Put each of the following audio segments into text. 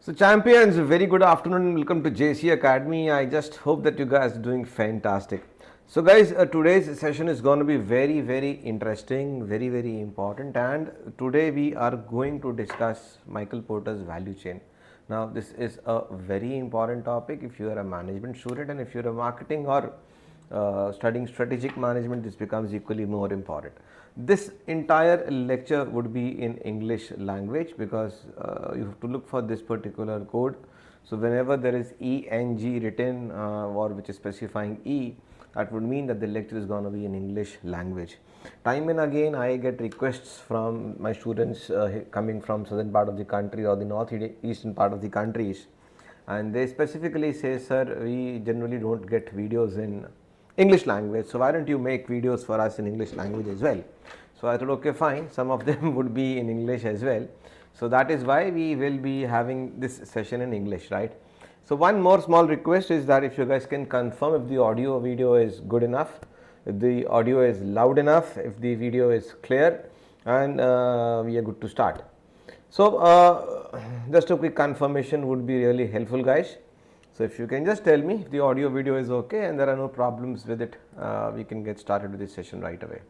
So champions, very good afternoon. Welcome to JC Academy. I just hope that you guys are doing fantastic. So guys, today's session is going to be very interesting, very important, and today we are going to discuss Michael Porter's value chain. Now this is a very important topic if you are a management student, and if you are a marketing or studying strategic management, this becomes equally more important. This entire lecture would be in English language because you have to look for this particular code. So whenever there is ENG written or which is specifying E, that would mean that the lecture is going to be in English language. Time and again I get requests from my students coming from southern part of the country or the northeastern part of the countries, and they specifically say, sir, we generally don't get videos in English language, so why don't you make videos for us in English language as well? So I thought, okay, fine, some of them would be in English as well. So that is why we will be having this session in English, right? So one more small request is that if you guys can confirm if the audio video is good enough, if the audio is loud enough, if the video is clear, and we are good to start. So just a quick confirmation would be really helpful, guys. So if you can just tell me if the audio video is okay and there are no problems with it, we can get started with this session right away.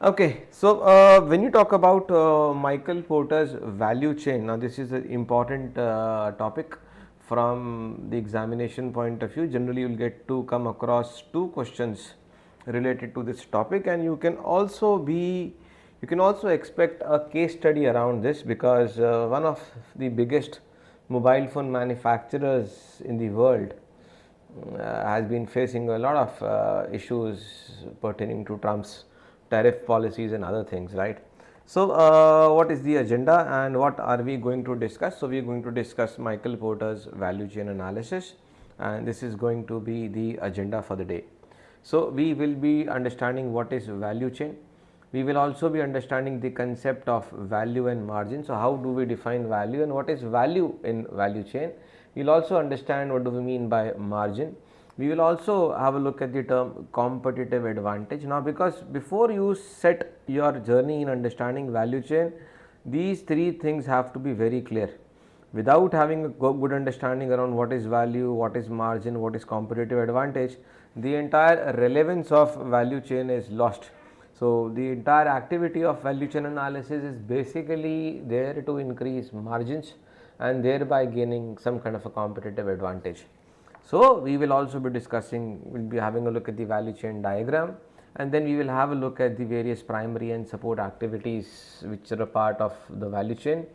Okay, so when you talk about Michael Porter's value chain, now this is an important topic from the examination point of view. Generally you will get to come across two questions related to this topic, and you can also expect a case study around this because one of the biggest mobile phone manufacturers in the world has been facing a lot of issues pertaining to Trump's tariff policies and other things, right? So what is the agenda and what are we going to discuss? So we are going to discuss Michael Porter's value chain analysis, and this is going to be the agenda for the day. So we will be understanding what is value chain. We will also be understanding the concept of value and margin. So how do we define value and what is value in value chain? We will also understand what do we mean by margin. We will also have a look at the term competitive advantage. Now because before you set your journey in understanding value chain, these three things have to be very clear. Without having a good understanding around what is value, what is margin, what is competitive advantage, the entire relevance of value chain is lost. So the entire activity of value chain analysis is basically there to increase margins and thereby gaining some kind of a competitive advantage. So we will also be discussing, we'll be having a look at the value chain diagram, and then we will have a look at the various primary and support activities which are a part of the value chain.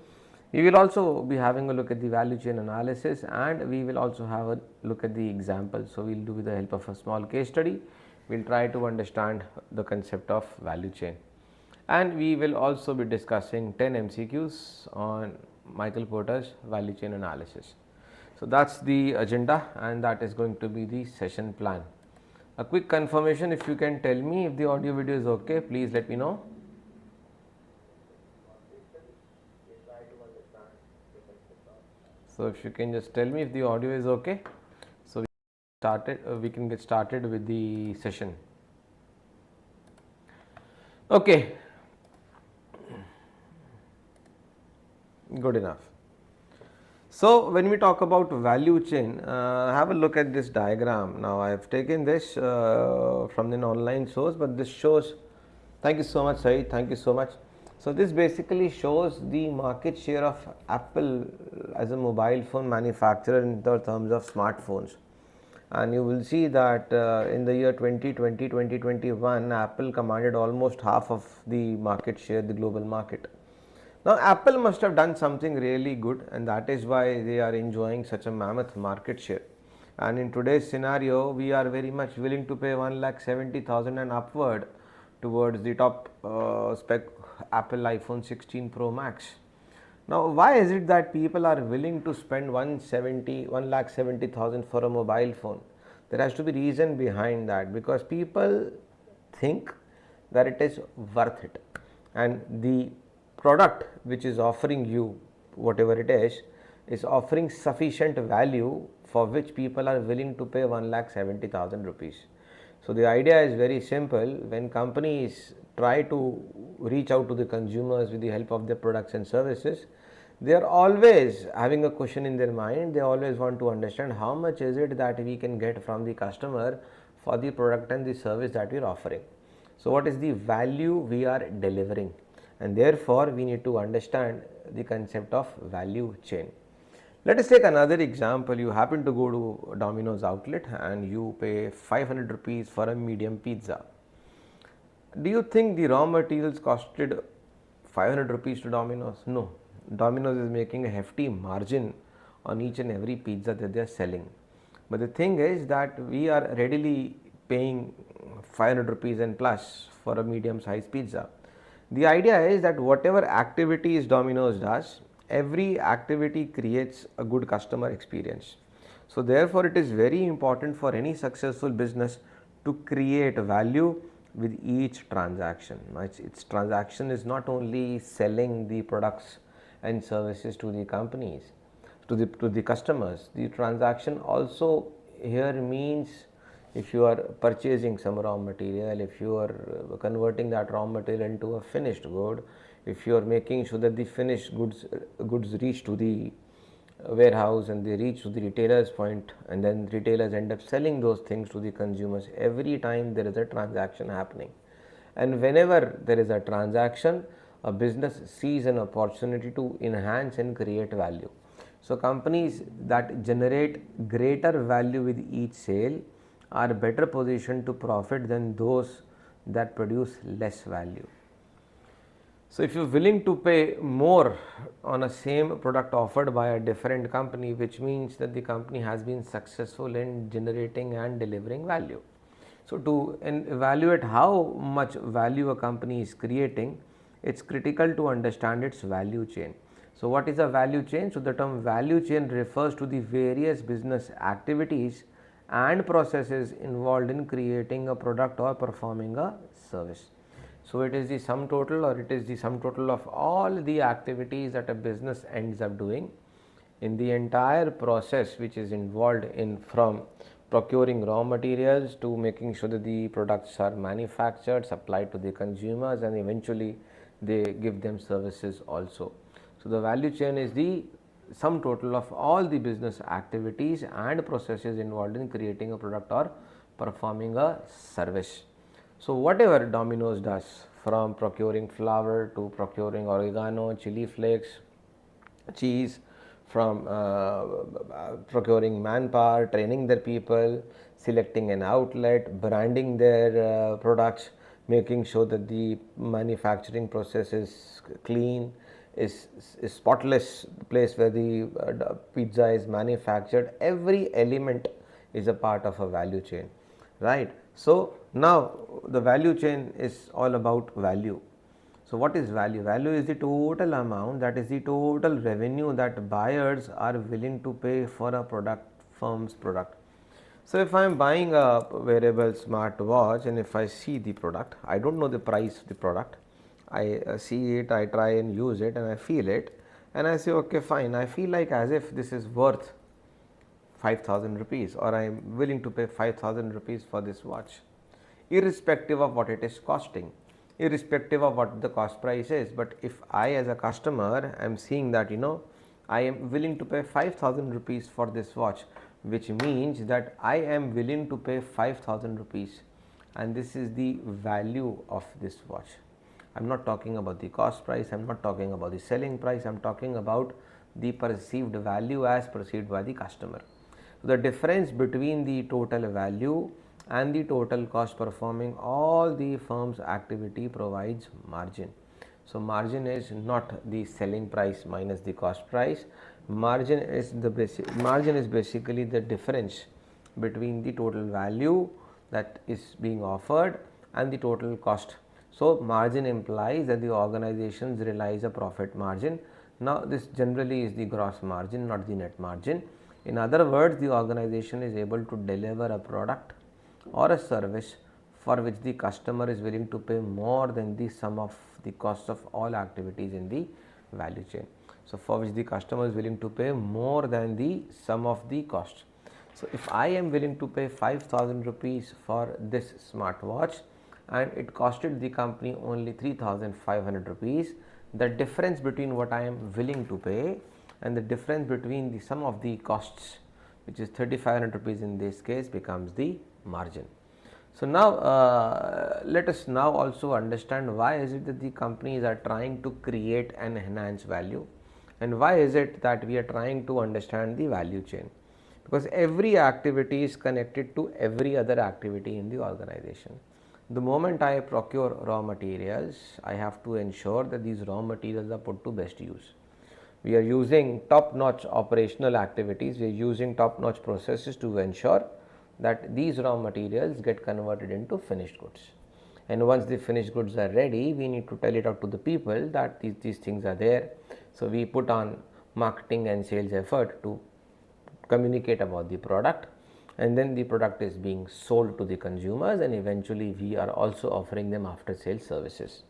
We will also be having a look at the value chain analysis, and we will also have a look at the example. So we will do with the help of a small case study. We will try to understand the concept of value chain, and we will also be discussing 10 MCQs on Michael Porter's value chain analysis. So that's the agenda and that is going to be the session plan. A quick confirmation, if you can tell me if the audio video is okay, please let me know. So if you can just tell me if the audio is okay, so we can get started with the session. Okay, good enough. So when we talk about value chain, have a look at this diagram. Now I have taken this from an online source, but this shows, thank you so much Saeed, thank you so much. So this basically shows the market share of Apple as a mobile phone manufacturer in the terms of smartphones. And you will see that in the year 2020-2021, Apple commanded almost half of the market share, the global market. Now Apple must have done something really good, and that is why they are enjoying such a mammoth market share. And in today's scenario, we are very much willing to pay 1,70,000 and upward towards the top spec Apple iPhone 16 Pro Max. Now why is it that people are willing to spend 1,70,000 for a mobile phone? There has to be reason behind that, because people think that it is worth it, and the product which is offering you whatever it is offering sufficient value for which people are willing to pay 1,70,000 rupees. So the idea is very simple. When companies try to reach out to the consumers with the help of their products and services, They are always having a question in their mind. They always want to understand how much is it that we can get from the customer for the product and the service that we are offering. So, what is the value we are delivering, and therefore, we need to understand the concept of value chain. Let us take another example. You happen to go to Domino's outlet and you pay 500 rupees for a medium pizza. Do you think the raw materials costed 500 rupees to Domino's? No. Domino's is making a hefty margin on each and every pizza that they are selling. But the thing is that we are readily paying 500 rupees and plus for a medium sized pizza. The idea is that whatever activities Domino's does, every activity creates a good customer experience. So, therefore, it is very important for any successful business to create value with each transaction. Its transaction is not only selling the products and services to the companies, to the customers. The transaction also here means if you are purchasing some raw material, if you are converting that raw material into a finished good, if you are making sure that the finished goods reach to the warehouse and they reach to the retailer's point, and then retailers end up selling those things to the consumers. Every time there is a transaction happening, and whenever there is a transaction, a business sees an opportunity to enhance and create value. So, companies that generate greater value with each sale are better positioned to profit than those that produce less value. So, if you are willing to pay more on a same product offered by a different company, which means that the company has been successful in generating and delivering value. So, to evaluate how much value a company is creating, it is critical to understand its value chain. So, what is a value chain? So, the term value chain refers to the various business activities and processes involved in creating a product or performing a service. So, it is the sum total, or it is the sum total of all the activities that a business ends up doing in the entire process, which is involved in from procuring raw materials to making sure that the products are manufactured, supplied to the consumers, and eventually they give them services also. So, the value chain is the sum total of all the business activities and processes involved in creating a product or performing a service. So, whatever Domino's does, from procuring flour to procuring oregano, chili flakes, cheese, from procuring manpower, training their people, selecting an outlet, branding their products, making sure that the manufacturing process is clean, is spotless place where the pizza is manufactured. Every element is a part of a value chain, right? So, now the value chain is all about value. So, what is value? Value is the total amount, that is the total revenue that buyers are willing to pay for a firm's product. So, if I am buying a wearable smartwatch and if I see the product, I do not know the price of the product, I see it, I try and use it, and I feel it, and I say okay fine, I feel like as if this is worth 5,000 rupees, or I am willing to pay 5,000 rupees for this watch, irrespective of what it is costing, irrespective of what the cost price is. But if I as a customer am seeing that I am willing to pay 5,000 rupees for this watch, which means that I am willing to pay 5,000 rupees, and this is the value of this watch. I am not talking about the cost price, I am not talking about the selling price, I am talking about the perceived value as perceived by the customer. So, the difference between the total value and the total cost performing all the firm's activity provides margin. So, margin is not the selling price minus the cost price. Margin is basically the difference between the total value that is being offered and the total cost. So, margin implies that the organizations realize a profit margin. Now, this generally is the gross margin, not the net margin. In other words, the organization is able to deliver a product or a service for which the customer is willing to pay more than the sum of the cost of all activities in the value chain. So, for which the customer is willing to pay more than the sum of the cost. So, if I am willing to pay 5,000 rupees for this smartwatch and it costed the company only 3,500 rupees, the difference between what I am willing to pay and the difference between the sum of the costs, which is 3,500 rupees in this case, becomes the margin. So now let us now also understand why is it that the companies are trying to create and enhance value, and why is it that we are trying to understand the value chain, because every activity is connected to every other activity in the organization. The moment I procure raw materials, I have to ensure that these raw materials are put to best use. We are using top-notch operational activities, we are using top-notch processes to ensure that these raw materials get converted into finished goods. And once the finished goods are ready, we need to tell it out to the people that these things are there. So we put on marketing and sales effort to communicate about the product, and then the product is being sold to the consumers, and eventually we are also offering them after sales services.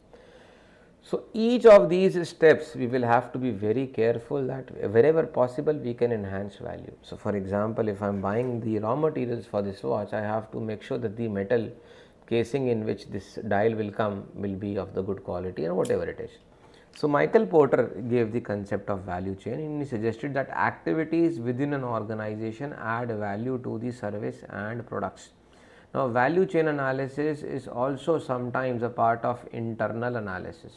So each of these steps we will have to be very careful that wherever possible we can enhance value. So for example, if I am buying the raw materials for this watch, I have to make sure that the metal casing in which this dial will come will be of the good quality and whatever it is. So Michael Porter gave the concept of value chain, and he suggested that activities within an organization add value to the service and products. Now value chain analysis is also sometimes a part of internal analysis.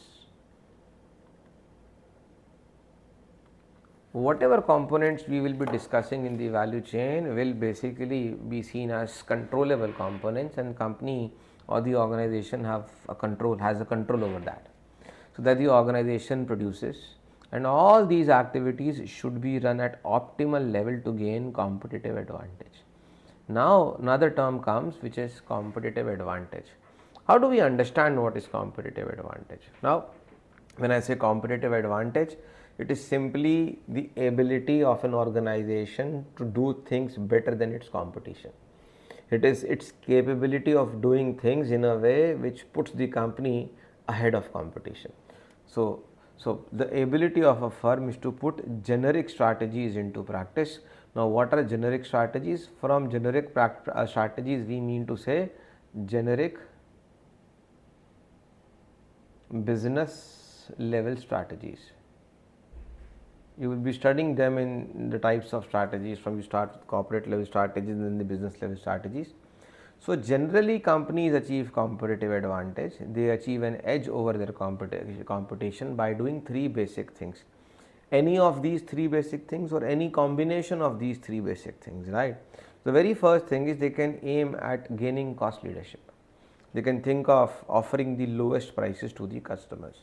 Whatever components we will be discussing in the value chain will basically be seen as controllable components, and company or the organization has a control over that, so that the organization produces, and all these activities should be run at optimal level to gain competitive advantage. Now another term comes, which is competitive advantage. How do we understand what is competitive advantage? Now when I say competitive advantage, it is simply the ability of an organization to do things better than its competition. It is its capability of doing things in a way which puts the company ahead of competition. So the ability of a firm is to put generic strategies into practice. Now what are generic strategies? From generic strategies we mean to say generic business level strategies. You will be studying them in the types of strategies, from you start with corporate level strategies and then the business level strategies. So generally companies achieve competitive advantage, they achieve an edge over their competition by doing three basic things. Any of these three basic things or any combination of these three basic things, right? The very first thing is they can aim at gaining cost leadership. They can think of offering the lowest prices to the customers.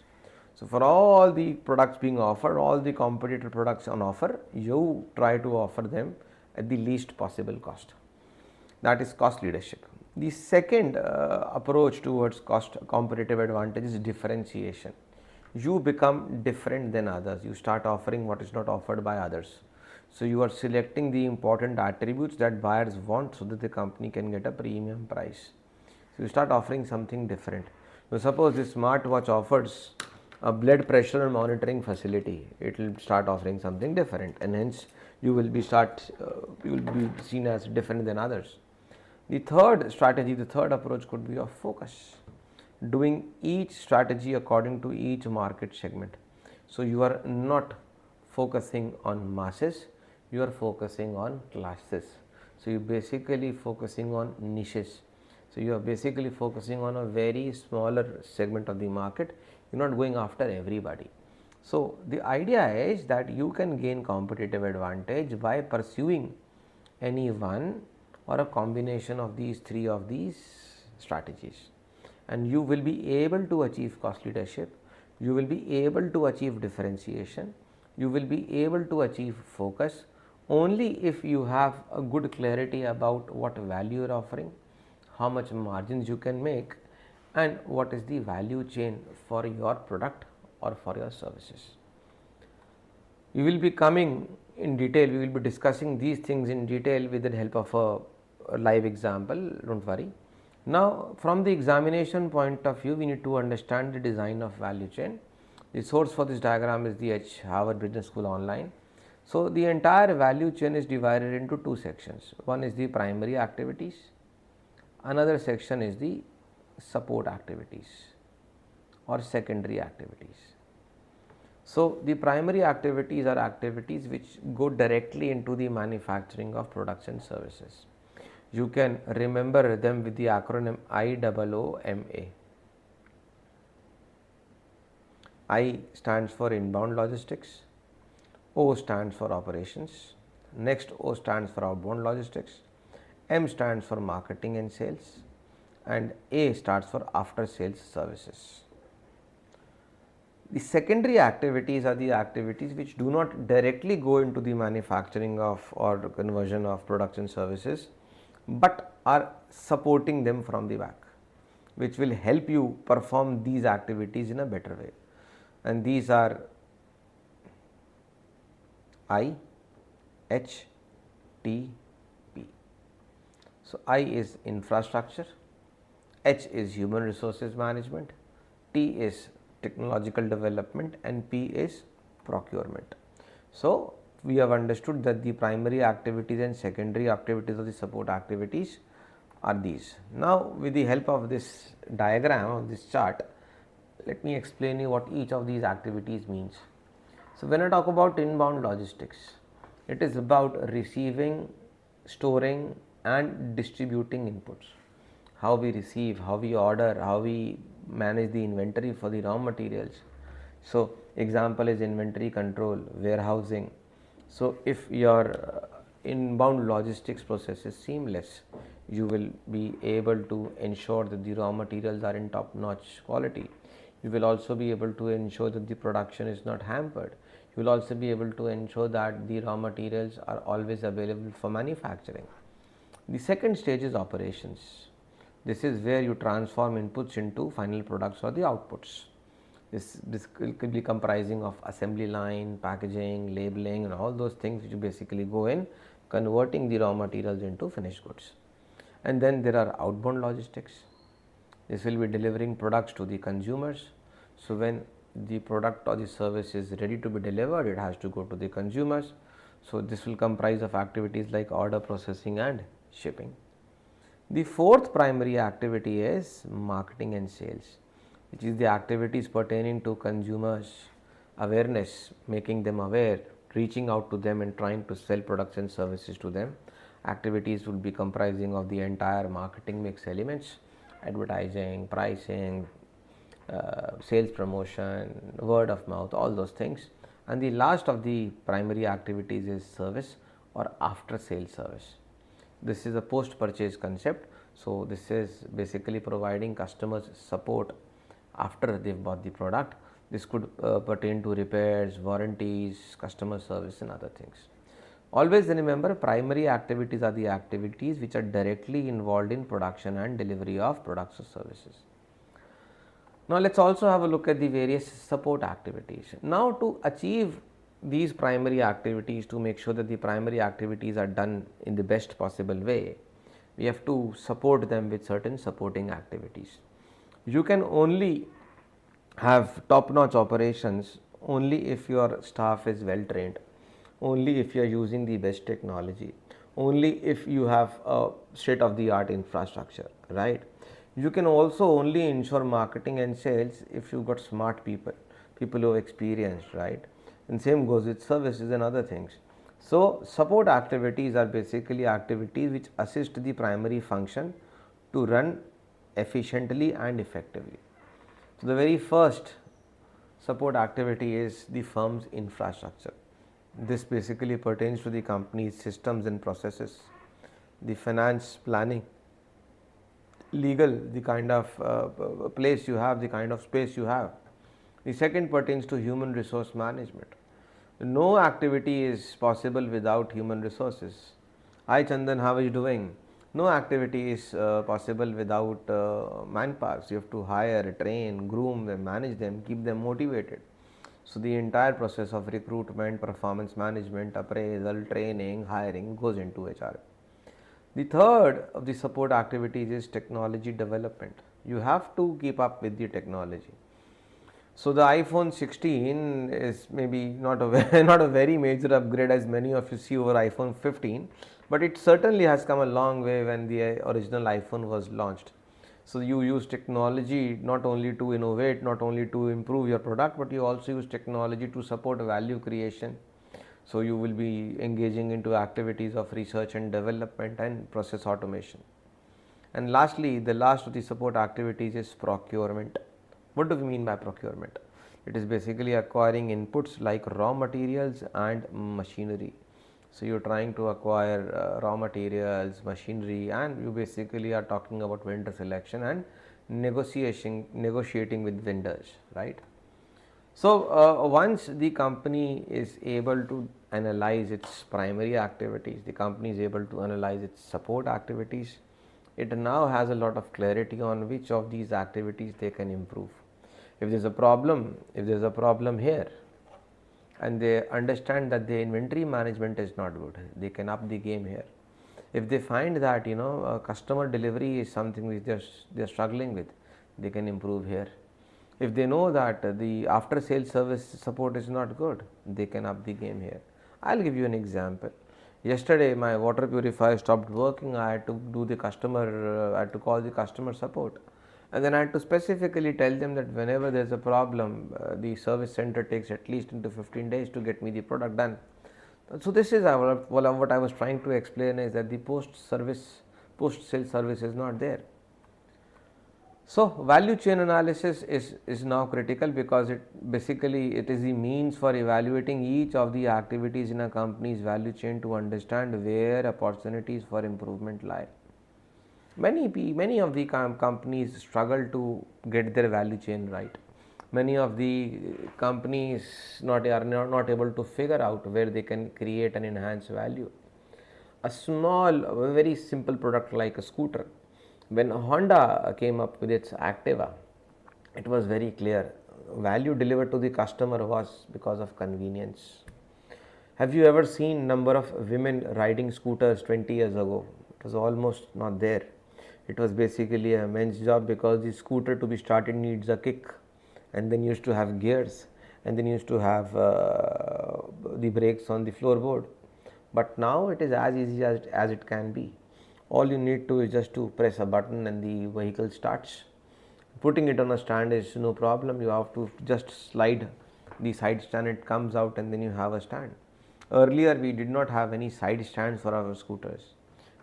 So for all the products being offered, all the competitor products on offer, you try to offer them at the least possible cost. That is cost leadership. The second approach towards cost competitive advantage is differentiation. You become different than others. You start offering what is not offered by others. So you are selecting the important attributes that buyers want so that the company can get a premium price. So you start offering something different. Now suppose this smartwatch offers a blood pressure monitoring facility, it will start offering something different, and hence you will be seen as different than others. The third strategy, the third approach could be of focus, doing each strategy according to each market segment. So you are not focusing on masses, you are focusing on classes. So you basically focusing on niches. So you are basically focusing on a very smaller segment of the market. You are not going after everybody. So the idea is that you can gain competitive advantage by pursuing any one or a combination of these three of these strategies, and you will be able to achieve cost leadership, you will be able to achieve differentiation, you will be able to achieve focus only if you have a good clarity about what value you are offering, how much margins you can make, and what is the value chain for your product or for your services. We will be coming in detail, we will be discussing these things in detail with the help of a live example, don't worry. Now from the examination point of view, we need to understand the design of value chain. The source for this diagram is the Harvard Business School online. So the entire value chain is divided into two sections. One is the primary activities, another section is the support activities or secondary activities. So, the primary activities are activities which go directly into the manufacturing of products and services. You can remember them with the acronym IOOMA. I stands for inbound logistics, O stands for operations, next O stands for outbound logistics, M stands for marketing and sales, and A stands for after sales services. The secondary activities are the activities which do not directly go into the manufacturing of or conversion of products and services, but are supporting them from the back, which will help you perform these activities in a better way. And these are I, H, T, P. So, I is infrastructure, H is human resources management, T is technological development, and P is procurement. So, we have understood that the primary activities and secondary activities of the support activities are these. Now, with the help of this diagram of this chart, let me explain you what each of these activities means. So, when I talk about inbound logistics, it is about receiving, storing and distributing inputs. How we receive, how we order, how we manage the inventory for the raw materials. So, example is inventory control, warehousing. So, if your inbound logistics process is seamless, you will be able to ensure that the raw materials are in top notch quality. You will also be able to ensure that the production is not hampered. You will also be able to ensure that the raw materials are always available for manufacturing. The second stage is operations. This is where you transform inputs into final products or the outputs. This could be comprising of assembly line, packaging, labeling and all those things which basically go in converting the raw materials into finished goods. And then there are outbound logistics. This will be delivering products to the consumers. So, when the product or the service is ready to be delivered, it has to go to the consumers. So, this will comprise of activities like order processing and shipping. The fourth primary activity is marketing and sales, which is the activities pertaining to consumers awareness, making them aware, reaching out to them and trying to sell products and services to them. Activities will be comprising of the entire marketing mix elements, advertising, pricing, sales promotion, word of mouth, all those things. And the last of the primary activities is service or after sales service. This is a post purchase concept. So, this is basically providing customers support after they have bought the product. This could pertain to repairs, warranties, customer service and other things. Always remember, primary activities are the activities which are directly involved in production and delivery of products or services. Now, let us also have a look at the various support activities. Now, to achieve these primary activities, to make sure that the primary activities are done in the best possible way, we have to support them with certain supporting activities. You can only have top notch operations only if your staff is well trained, only if you are using the best technology, only if you have a state of the art infrastructure, right. You can also only ensure marketing and sales if you got smart people, people who have experienced, right. And same goes with services and other things. So, support activities are basically activities which assist the primary function to run efficiently and effectively. So, the very first support activity is the firm's infrastructure. This basically pertains to the company's systems and processes, the finance planning, legal, the kind of place you have, the kind of space you have. The second pertains to human resource management. No activity is possible without human resources. Hi Chandan, how are you doing? No activity is possible without manpower. So, you have to hire, train, groom them, manage them, keep them motivated. So, the entire process of recruitment, performance management, appraisal, training, hiring goes into HR. The third of the support activities is technology development. You have to keep up with the technology. So, the iPhone 16 is maybe not a very major upgrade as many of you see over iPhone 15, but it certainly has come a long way when the original iPhone was launched. So you use technology not only to innovate, not only to improve your product, but you also use technology to support value creation. So you will be engaging into activities of research and development and process automation. And lastly, the last of the support activities is procurement. What do we mean by procurement? It is basically acquiring inputs like raw materials and machinery. So you're trying to acquire raw materials, machinery, and you basically are talking about vendor selection and negotiating with vendors, right? So once the company is able to analyze its primary activities, the company is able to analyze its support activities, it now has a lot of clarity on which of these activities they can improve. If there's a problem here, and they understand that the inventory management is not good, they can up the game here. If they find that customer delivery is something which they're struggling with, they can improve here. If they know that the after sales service support is not good, they can up the game here. I'll give you an example. Yesterday my water purifier stopped working. I had to I had to call the customer support, and then I had to specifically tell them that whenever there's a problem, the service center takes at least into 15 days to get me the product done. So this is what I was trying to explain, is that the post sale service is not there. So value chain analysis is now critical, because it is the means for evaluating each of the activities in a company's value chain to understand where opportunities for improvement lie. Many of the companies struggle to get their value chain right. Many of the companies are not able to figure out where they can create and enhance value. A very simple product like a scooter. When Honda came up with its Activa, it was very clear. Value delivered to the customer was because of convenience. Have you ever seen number of women riding scooters 20 years ago? It was almost not there. It was basically a men's job, because the scooter to be started needs a kick, and then used to have gears, and then used to have the brakes on the floorboard. But now it is as easy as it can be. All you need to is just to press a button and the vehicle starts. Putting it on a stand is no problem. You have to just slide the side stand, it comes out, and then you have a stand. Earlier we did not have any side stands for our scooters.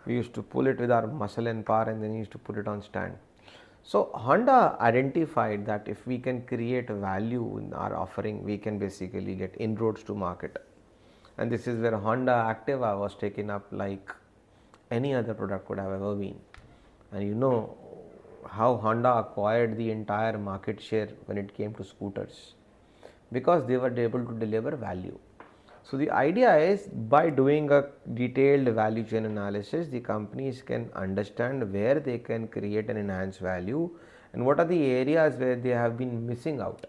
We used to pull it with our muscle and power, and then used to put it on stand. So Honda identified that if we can create value in our offering, we can basically get inroads to market. And this is where Honda Activa was taken up like any other product could have ever been. And you know how Honda acquired the entire market share when it came to scooters, because they were able to deliver value. So the idea is, by doing a detailed value chain analysis, the companies can understand where they can create and enhance value, and what are the areas where they have been missing out.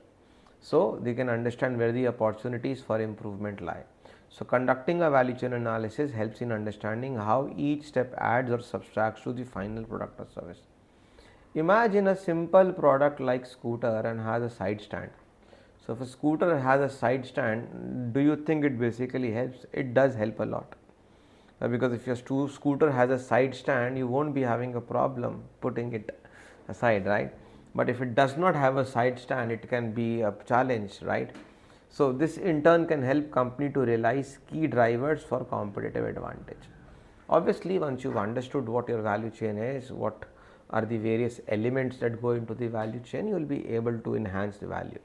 So they can understand where the opportunities for improvement lie. So conducting a value chain analysis helps in understanding how each step adds or subtracts to the final product or service. Imagine a simple product like scooter and has a side stand. So if a scooter has a side stand, do you think it basically helps? It does help a lot. Because if your scooter has a side stand, you won't be having a problem putting it aside, right? But if it does not have a side stand, it can be a challenge, right? So this in turn can help company to realize key drivers for competitive advantage. Obviously, once you've understood what your value chain is, what are the various elements that go into the value chain, you will be able to enhance the value.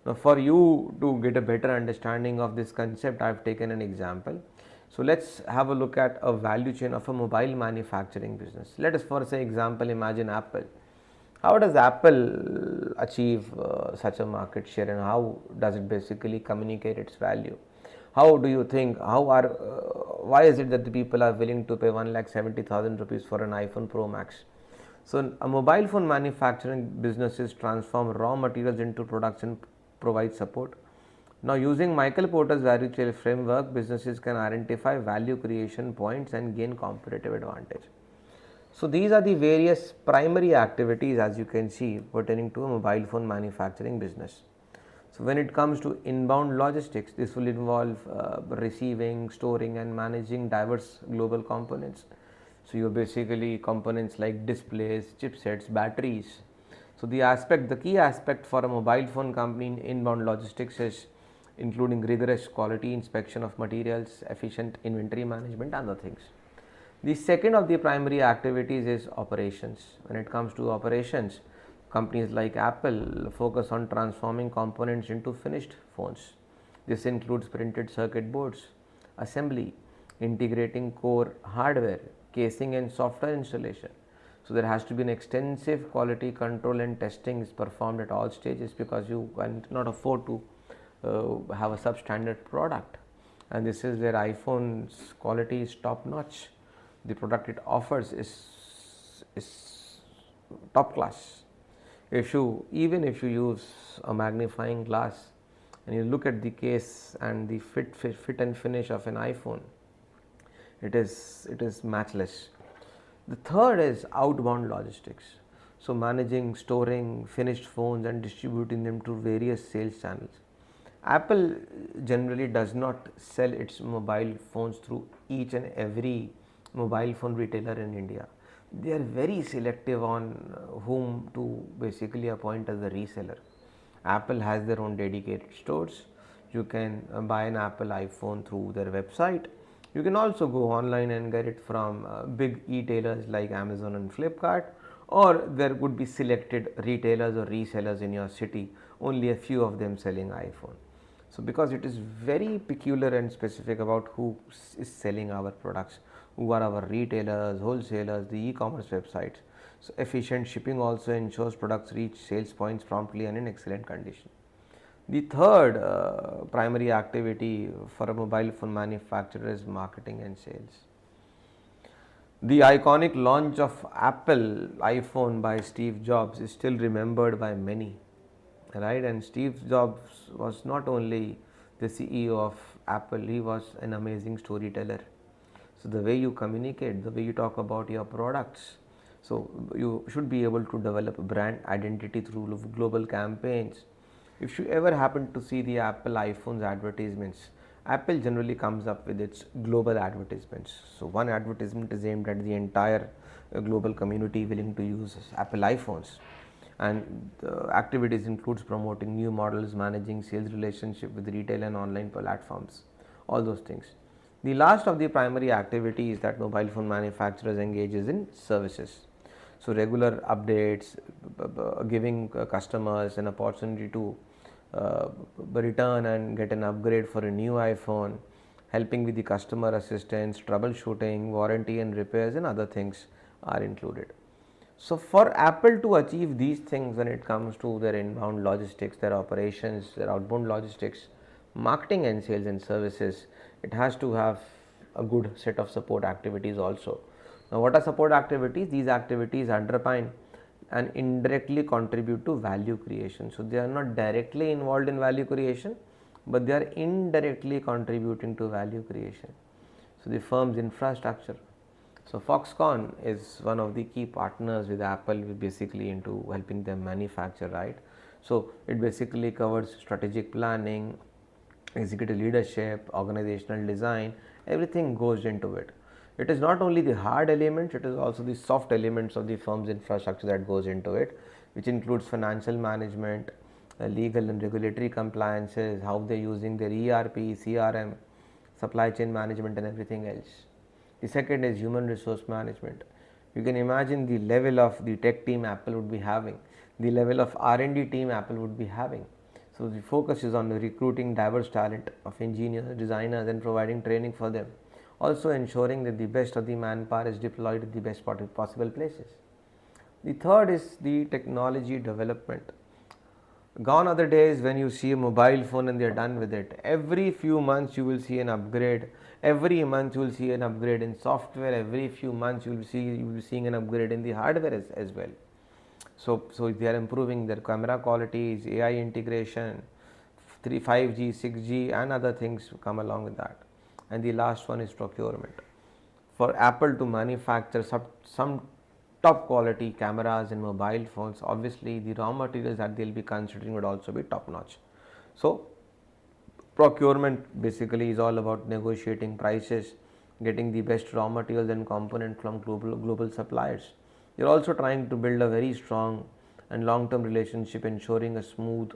Now, for you to get a better understanding of this concept, I have taken an example. So let's have a look at a value chain of a mobile manufacturing business. Let us, for say example, imagine Apple. How does Apple achieve such a market share, and how does it basically communicate its value? How do you think, why is it that the people are willing to pay 1,70,000 rupees for an iPhone Pro Max? So a mobile phone manufacturing businesses transform raw materials into products and provide support. Now, using Michael Porter's value chain framework, businesses can identify value creation points and gain competitive advantage. So these are the various primary activities, as you can see, pertaining to a mobile phone manufacturing business. So when it comes to inbound logistics, this will involve receiving, storing and managing diverse global components. So you basically components like displays, chipsets, batteries. So the key aspect for a mobile phone company in inbound logistics is including rigorous quality inspection of materials, efficient inventory management, and other things. The second of the primary activities is operations. When it comes to operations, companies like Apple focus on transforming components into finished phones. This includes printed circuit boards, assembly, integrating core hardware, casing, and software installation. So there has to be an extensive quality control and testing is performed at all stages, because you cannot afford to have a substandard product. And this is where iPhone's quality is top notch. The product it offers is top class. Even if you use a magnifying glass and you look at the case and the fit and finish of an iPhone, it is matchless. The third is outbound logistics. So managing, storing finished phones and distributing them to various sales channels. Apple generally does not sell its mobile phones through each and every mobile phone retailer in India. They are very selective on whom to basically appoint as a reseller. Apple has their own dedicated stores. You can buy an Apple iPhone through their website. You can also go online and get it from big e-tailers like Amazon and Flipkart, or there would be selected retailers or resellers in your city, only a few of them selling iPhone. So because it is very peculiar and specific about who is selling our products, who are our retailers, wholesalers, the e-commerce websites. So efficient shipping also ensures products reach sales points promptly and in excellent condition. The third primary activity for a mobile phone manufacturer is marketing and sales. The iconic launch of Apple iPhone by Steve Jobs is still remembered by many, right? And Steve Jobs was not only the CEO of Apple, he was an amazing storyteller. So the way you communicate, the way you talk about your products, so you should be able to develop brand identity through global campaigns. If you ever happen to see the Apple iPhones advertisements, Apple generally comes up with its global advertisements. So one advertisement is aimed at the entire global community willing to use Apple iPhones, and the activities includes promoting new models, managing sales relationship with retail and online platforms, all those things. The last of the primary activities that mobile phone manufacturers engages in services. So regular updates, giving customers an opportunity to return and get an upgrade for a new iPhone, helping with the customer assistance, troubleshooting, warranty and repairs, and other things are included. So for Apple to achieve these things when it comes to their inbound logistics, their operations, their outbound logistics, marketing and sales and services, it has to have a good set of support activities also. Now what are support activities? These activities underpin and indirectly contribute to value creation. So they are not directly involved in value creation, but they are indirectly contributing to value creation. So the firm's infrastructure. So Foxconn is one of the key partners with Apple, basically into helping them manufacture, right? So it basically covers strategic planning, executive leadership, organizational design, everything goes into it. It is not only the hard elements, it is also the soft elements of the firm's infrastructure that goes into it, which includes financial management, legal and regulatory compliances, how they are using their ERP, CRM, supply chain management and everything else. The second is human resource management. You can imagine the level of the tech team Apple would be having, the level of R&D team Apple would be having. So the focus is on recruiting diverse talent of engineers, designers, and providing training for them. Also ensuring that the best of the manpower is deployed at the best possible places. The third is the technology development. Gone are the days when you see a mobile phone and they are done with it. Every few months you will see an upgrade. Every month you will see an upgrade in software. Every few months you will be seeing an upgrade in the hardware as well. So they are improving their camera qualities, AI integration, 5G, 6G, and other things come along with that. And the last one is procurement. For Apple to manufacture some top quality cameras and mobile phones, obviously the raw materials that they will be considering would also be top notch. So procurement basically is all about negotiating prices, getting the best raw materials and component from global suppliers. You're also trying to build a very strong and long-term relationship, ensuring a smooth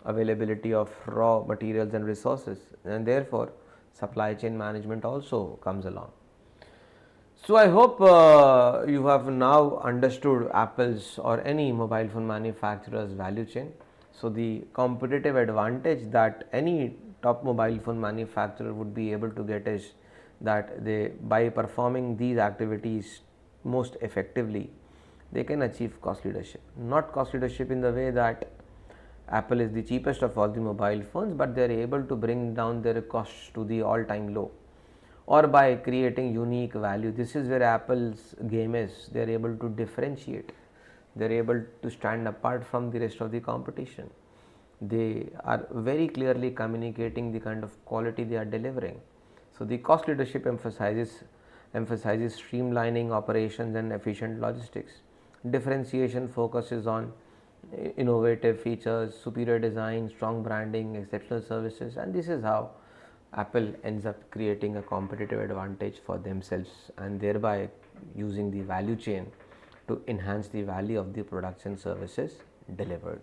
availability of raw materials and resources, and therefore supply chain management also comes along. So I hope you have now understood Apple's or any mobile phone manufacturer's value chain. So the competitive advantage that any top mobile phone manufacturer would be able to get is that they, by performing these activities most effectively, they can achieve cost leadership. Not cost leadership in the way that Apple is the cheapest of all the mobile phones, but they are able to bring down their costs to the all-time low, or by creating unique value. This is where Apple's game is. They are able to differentiate. They are able to stand apart from the rest of the competition. They are very clearly communicating the kind of quality they are delivering. So the cost leadership emphasizes streamlining operations and efficient logistics. Differentiation focuses on innovative features, superior design, strong branding, exceptional services, and this is how Apple ends up creating a competitive advantage for themselves and thereby using the value chain to enhance the value of the products and services delivered.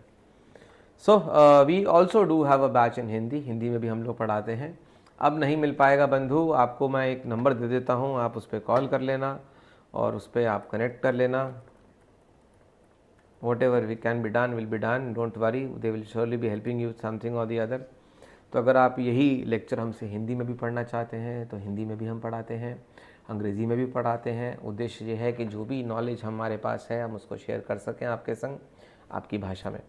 So we also do have a batch in Hindi में भी हम लोग पढ़ाते हैं. अब नहीं मिल पाएगा बंधु, आपको मैं एक नंबर दे देता हूँ, आप उस पर कॉल कर लेना और उस पर आप कनेक्ट कर लेना. Whatever we can be done will be done, don't worry, they will surely be helping you something or the other. तो अगर आप यही लेक्चर हमसे हिंदी में भी पढ़ना चाहते हैं तो हिंदी में भी हम पढ़ाते हैं, अंग्रेज़ी में भी पढ़ाते हैं. उद्देश्य ये है कि जो भी नॉलेज हमारे पास है हम उसको शेयर कर सकें आपके संग आपकी भाषा में.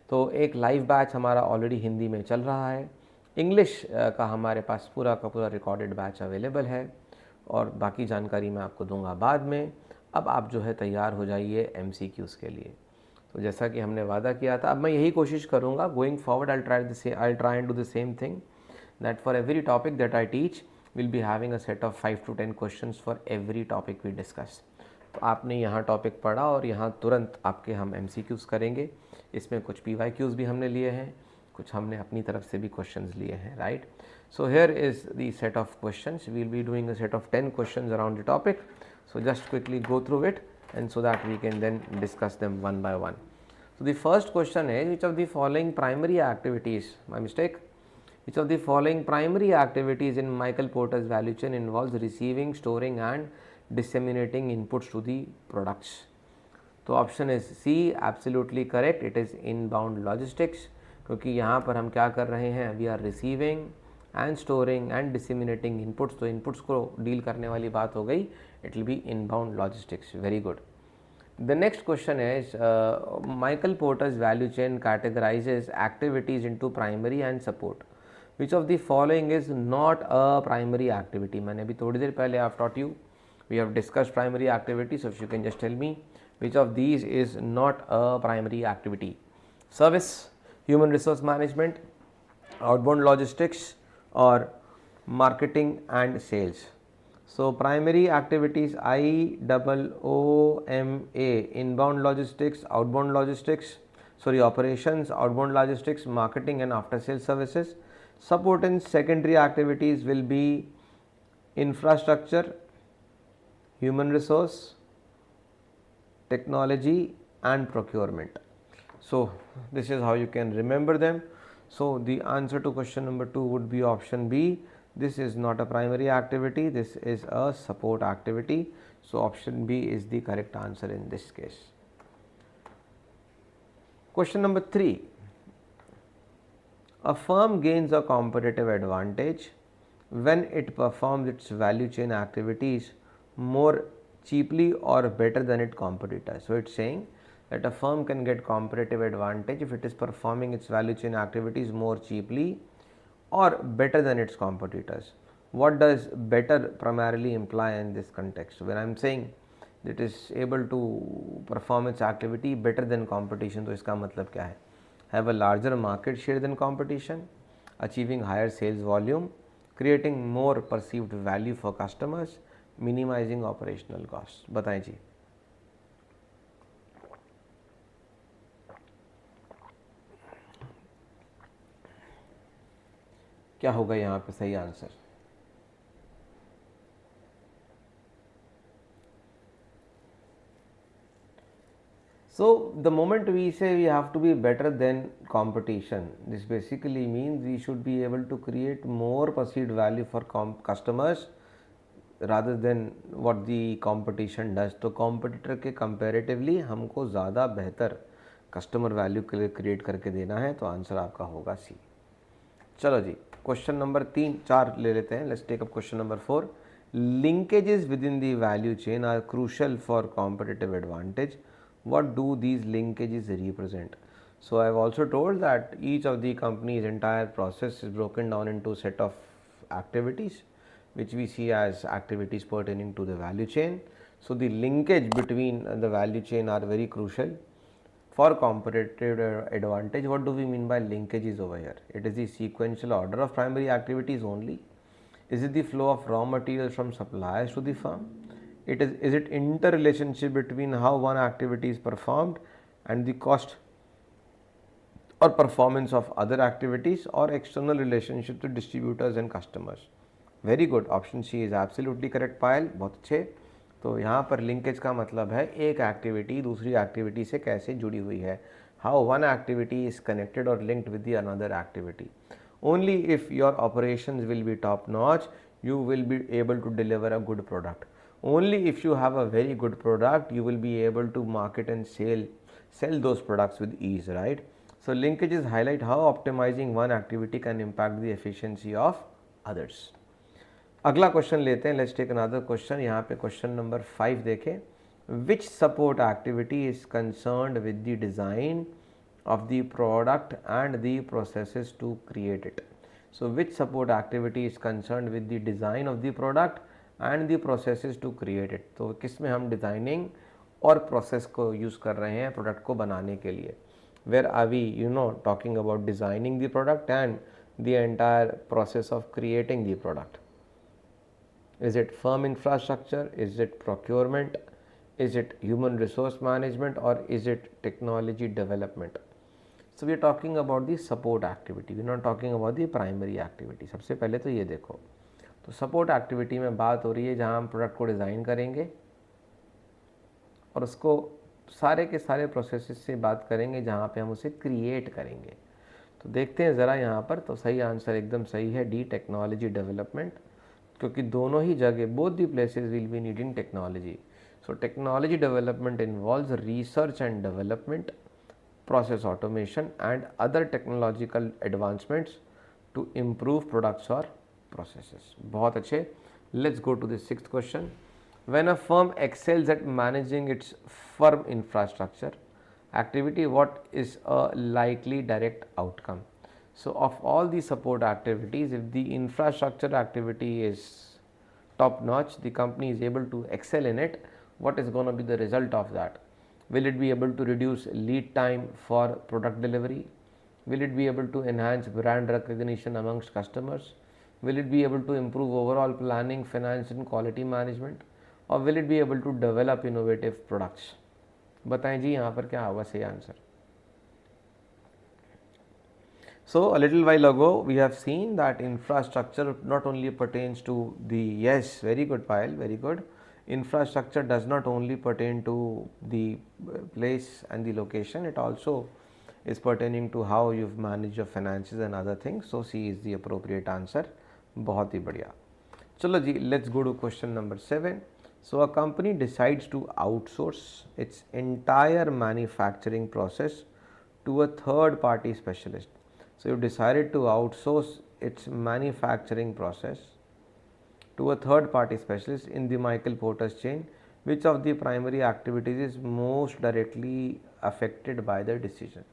तो एक लाइव बैच हमारा ऑलरेडी हिंदी में चल रहा है. इंग्लिश का हमारे पास पूरा का पूरा रिकॉर्डेड बैच अवेलेबल है और बाकी जानकारी मैं आपको दूंगा बाद में. अब आप जो है तैयार हो जाइए MCQs के लिए. तो जैसा कि हमने वादा किया था, अब मैं यही कोशिश करूँगा going forward I try and do the same thing that for every topic that I teach will be having a set of 5 to 10 questions for every topic we discuss. तो आपने यहाँ टॉपिक पढ़ा और यहाँ तुरंत आपके हम MCQs करेंगे. इसमें कुछ PYQs भी हमने लिए हैं, कुछ हमने अपनी तरफ से भी क्वेश्चंस लिए हैं, right. So here is the set of questions. We will be doing a set of 10 questions around the topic. So just quickly go through it and so that we can then discuss them one by one. So the first question is, which of the following primary activities, my mistake, which of the following primary activities in Michael Porter's value chain involves receiving, storing and disseminating inputs to the products? तो option is C, absolutely correct, it is inbound logistics. क्योंकि यहाँ पर हम क्या कर रहे हैं, we are receiving and storing and disseminating inputs. तो inputs को डील करने वाली बात हो गई, it will be inbound logistics. Very good. The next question is Michael Porter's value chain categorizes activities into primary and support. Which of the following is not a primary activity? मैंने अभी थोड़ी देर पहले I've taught you, we have discussed primary activities. So if you can just tell me which of these is not a primary activity? Service, human resource management, outbound logistics or marketing and sales. So primary activities IOOMA, inbound logistics, outbound logistics, operations, outbound logistics, marketing and after sales services. Support and secondary activities will be infrastructure, human resource, technology and procurement. So this is how you can remember them. So the answer to question number 2 would be option B. This is not a primary activity, this is a support activity. So option B is the correct answer in this case. Question number 3. A firm gains a competitive advantage when it performs its value chain activities more cheaply or better than its competitors. So it's saying that a firm can get competitive advantage if it is performing its value chain activities more cheaply or better than its competitors. What does better primarily imply in this context? When I am saying it is able to perform its activity better than competition, तो इसका मतलब क्या है? Have a larger market share than competition, achieving higher sales volume, creating more perceived value for customers, minimizing operational costs. बताएं जी. क्या होगा यहाँ पे सही answer? So the moment we say we have to be better than competition, this basically means we should be able to create more perceived value for customers rather than what the competition does. तो competitor के comparatively हमको ज़्यादा बेहतर customer value create करके देना है, तो answer आपका होगा सी। चलो जी, क्वेश्चन नंबर 4 ले लेते हैं। Let's take up question number 4। linkages within the value chain are crucial for competitive advantage. What do these linkages represent? So I have also told that each of the company's entire process is broken down into a set of activities which we see as activities pertaining to the value chain. So the linkage between the value chain are very crucial for competitive advantage. What do we mean by linkages over here? It is the sequential order of primary activities only. Is it the flow of raw materials from suppliers to the firm? Is it interrelationship between how one activity is performed and the cost or performance of other activities, or external relationship to distributors and customers? Very good, option C is absolutely correct पायल, बहुत अच्छे। तो यहाँ पर linkage का मतलब है एक activity दूसरी एक्टिविटी से कैसे जुड़ी हुई है, how one activity is connected और linked with the another activity. Only if your operations will be top notch, you will be able to deliver a good product. Only if you have a very good product, you will be able to market and sell those products with ease, right? So linkages highlight how optimizing one activity can impact the efficiency of others. अगला question लेते हैं। Let's take another question. यहाँ पे question number 5 देखें। Which support activity is concerned with the design of the product and the processes to create it. So which support activity is concerned with the design of the product and the processes to create it? तो किस में हम designing और process को use कर रहे हैं product को बनाने के लिए? Where are we talking about designing the product and the entire process of creating the product? Is it firm infrastructure? Is it procurement? Is it human resource management, or is it technology development? So we are talking about the support activity, we are not talking about the primary activity. सबसे पहले तो ये देखो, तो support activity में बात हो रही है जहाँ हम प्रोडक्ट को डिज़ाइन करेंगे और उसको सारे के सारे प्रोसेसेस से बात करेंगे जहाँ पे हम उसे क्रिएट करेंगे। तो देखते हैं ज़रा यहाँ पर, तो सही आंसर एकदम सही है डी, टेक्नोलॉजी डेवलपमेंट, क्योंकि दोनों ही जगह both the places will be needing technology. So technology development involves research and development, process automation and other technological advancements to improve products or processes. बहुत अच्छे। Let's go to the 6th question. When a firm excels at managing its firm infrastructure activity, what is a likely direct outcome? So of all the support activities, if the infrastructure activity is top notch, the company is able to excel in it, what is going to be the result of that? Will it be able to reduce lead time for product delivery? Will it be able to enhance brand recognition amongst customers? Will it be able to improve overall planning, finance and quality management? Or will it be able to develop innovative products? बताएं जी यहाँ पर क्या होगा सही answer. So a little while ago we have seen that infrastructure not only pertains to the, yes, very good Payal, very good. Infrastructure does not only pertain to the place and the location, it also is pertaining to how you've managed your finances and other things. So C is the appropriate answer. बहुत ही बढ़िया। चलो जी, let's go to question number 7. So a company decides to outsource its entire manufacturing process to a third party specialist. So you decided to outsource its manufacturing process to a third party specialist in the Michael Porter's chain. Which of the primary activities is most directly affected by the decision?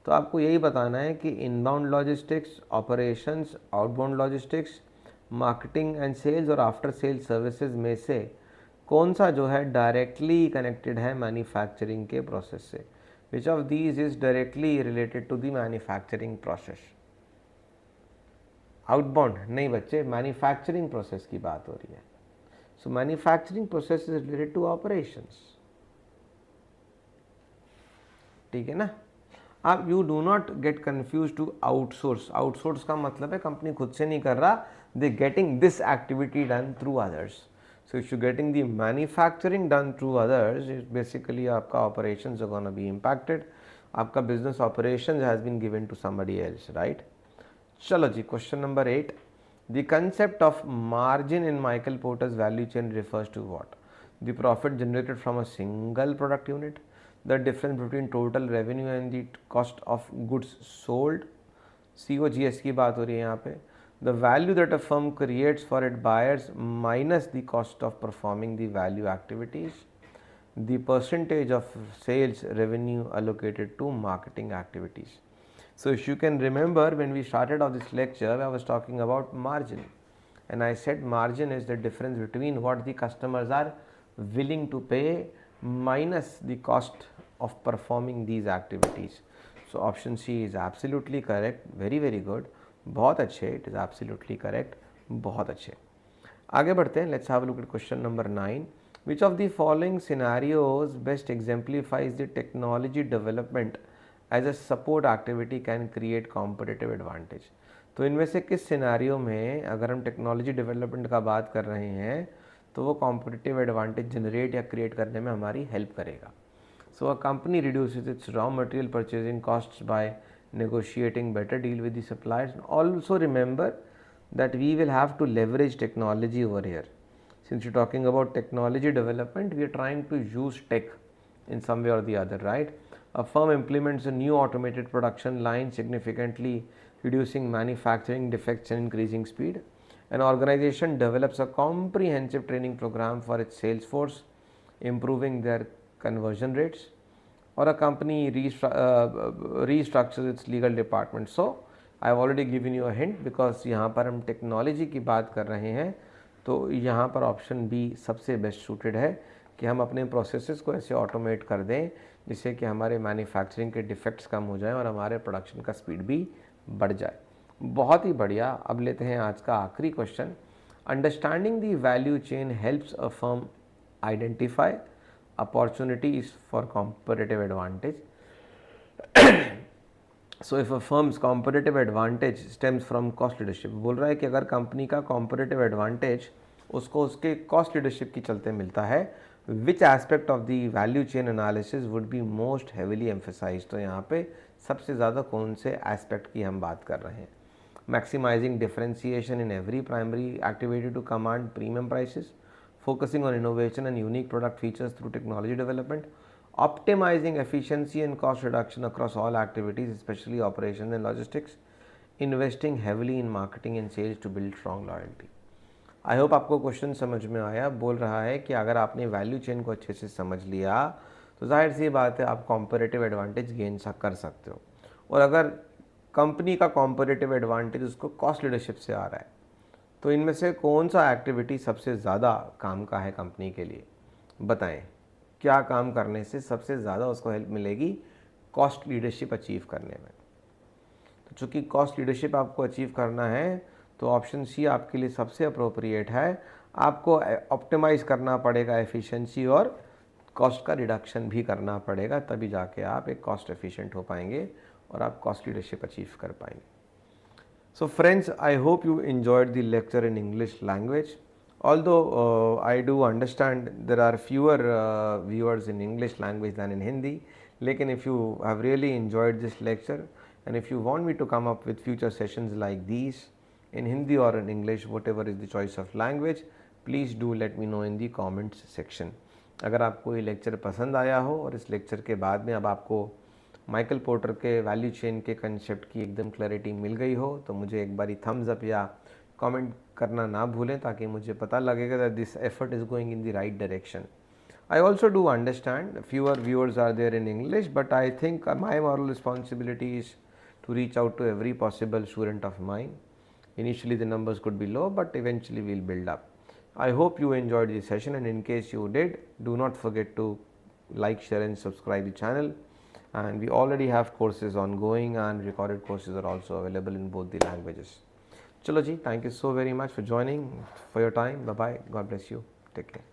तो आपको यही बताना है कि inbound logistics, operations, outbound logistics, marketing and sales और after sales services में से कौन सा जो है डायरेक्टली कनेक्टेड है मैन्युफैक्चरिंग के प्रोसेस से। Which of these is directly related to the manufacturing process? Outbound नहीं बच्चे, मैन्युफैक्चरिंग प्रोसेस की बात हो रही है। So manufacturing process is related to operations, ठीक है ना। अब you do not get confuse to outsource. Outsource का मतलब है कंपनी खुद से नहीं कर रहा, they getting this activity done through others. So if you're getting the manufacturing done through others, it basically आपका operations are gonna be impacted. आपका business operations has been given to somebody else, right? चलो जी, question number 8. The concept of margin in Michael Porter's value chain refers to what? The profit generated from a single product unit, the difference between total revenue and the cost of goods sold, COGS की बात हो रही है यहाँ पे, the value that a firm creates for its buyers minus the cost of performing the value activities, the percentage of sales revenue allocated to marketing activities. So if you can remember, when we started off this lecture, I was talking about margin, and I said margin is the difference between what the customers are willing to pay minus the cost of performing these activities. So option C is absolutely correct. Very very good. बहुत अच्छे. It is absolutely correct. बहुत अच्छे. आगे बढ़ते हैं. Let's have a look at question number 9. Which of the following scenarios best exemplifies the technology development as a support activity can create competitive advantage? तो इनमें से किस सिनारियो में अगर हम टेक्नोलॉजी डेवलपमेंट का बात कर रहे हैं तो वो कॉम्पिटिटिव एडवांटेज जनरेट या क्रिएट करने में हमारी हेल्प करेगा? So a company reduces its raw material purchasing costs by negotiating better deal with the suppliers. Also remember that we will have to leverage technology over here. Since you're talking about technology development, we are trying to use tech in some way or the other, right? A firm implements a new automated production line, significantly reducing manufacturing defects and increasing speed. An organization develops a comprehensive training program for its sales force, improving their conversion rates. Or a company restructures its legal department. So I have already given you a hint, because यहाँ पर हम technology की बात कर रहे हैं, तो यहाँ पर ऑप्शन बी सबसे बेस्ट सूटेड है कि हम अपने प्रोसेसेस को ऐसे ऑटोमेट कर दें जिससे कि हमारे मैन्युफैक्चरिंग के डिफेक्ट्स कम हो जाएं और हमारे प्रोडक्शन का स्पीड भी बढ़ जाए. बहुत ही बढ़िया. अब लेते हैं आज का आखिरी question. Understanding the value chain helps a firm identify opportunities for competitive advantage. So if a firm's competitive advantage stems from cost leadership, बोल रहा है कि अगर कंपनी का competitive advantage उसको उसके cost leadership की चलते मिलता है, which aspect of the value chain analysis would be most heavily emphasized? तो यहाँ पे सबसे ज़्यादा कौन से aspect की हम बात कर रहे हैं? Maximizing differentiation in every primary activity to command premium prices, focusing on innovation and unique product features through technology development, optimizing efficiency and cost reduction across all activities, especially operations and logistics, investing heavily in marketing and sales to build strong loyalty. I hope आपको question समझ में आया. बोल रहा है कि अगर आपने वैल्यू चेन को अच्छे से समझ लिया तो जाहिर सी बात है आप कॉम्परेटिव एडवांटेज गेन कर सकते हो. और अगर कंपनी का कॉम्परेटिव एडवांटेज उसको कॉस्ट लीडरशिप से आ रहा है, तो इनमें से कौन सा एक्टिविटी सबसे ज़्यादा काम का है कंपनी के लिए? बताएं, क्या काम करने से सबसे ज़्यादा उसको हेल्प मिलेगी कॉस्ट लीडरशिप अचीव करने में? तो चूँकि कॉस्ट लीडरशिप आपको अचीव करना है तो ऑप्शन सी आपके लिए सबसे अप्रोप्रिएट है. आपको ऑप्टिमाइज़ करना पड़ेगा एफिशिएंसी और कॉस्ट का रिडक्शन भी करना पड़ेगा, तभी जाके आप एक कॉस्ट एफिशिएंट हो पाएंगे और आप कॉस्ट लीडरशिप अचीव कर पाएंगे. So friends, I hope you enjoyed the lecture in English language. Although I do understand there are fewer viewers in English language than in Hindi, lekin if you have really enjoyed this lecture and if you want me to come up with future sessions like these in Hindi or in English, whatever is the choice of language, please do let me know in the comments section. अगर आपको ये lecture पसंद आया हो और इस lecture के बाद में अब आपको माइकल पोर्टर के वैल्यू चेन के कंसेप्ट की एकदम क्लैरिटी मिल गई हो तो मुझे एक बारी थम्स अप या कमेंट करना ना भूलें, ताकि मुझे पता लगेगा that this effort is going in the right direction. I also do understand fewer viewers are there in English, but I think my moral responsibility is to reach out to every possible student of mine. Initially the numbers could be low, but eventually we'll build up. I hope you enjoyed this session, and in case you did, do not forget to like, share and subscribe the channel. And we already have courses ongoing, and recorded courses are also available in both the languages. Chalo ji, thank you so very much for joining, for your time. Bye bye. God bless you. Take care.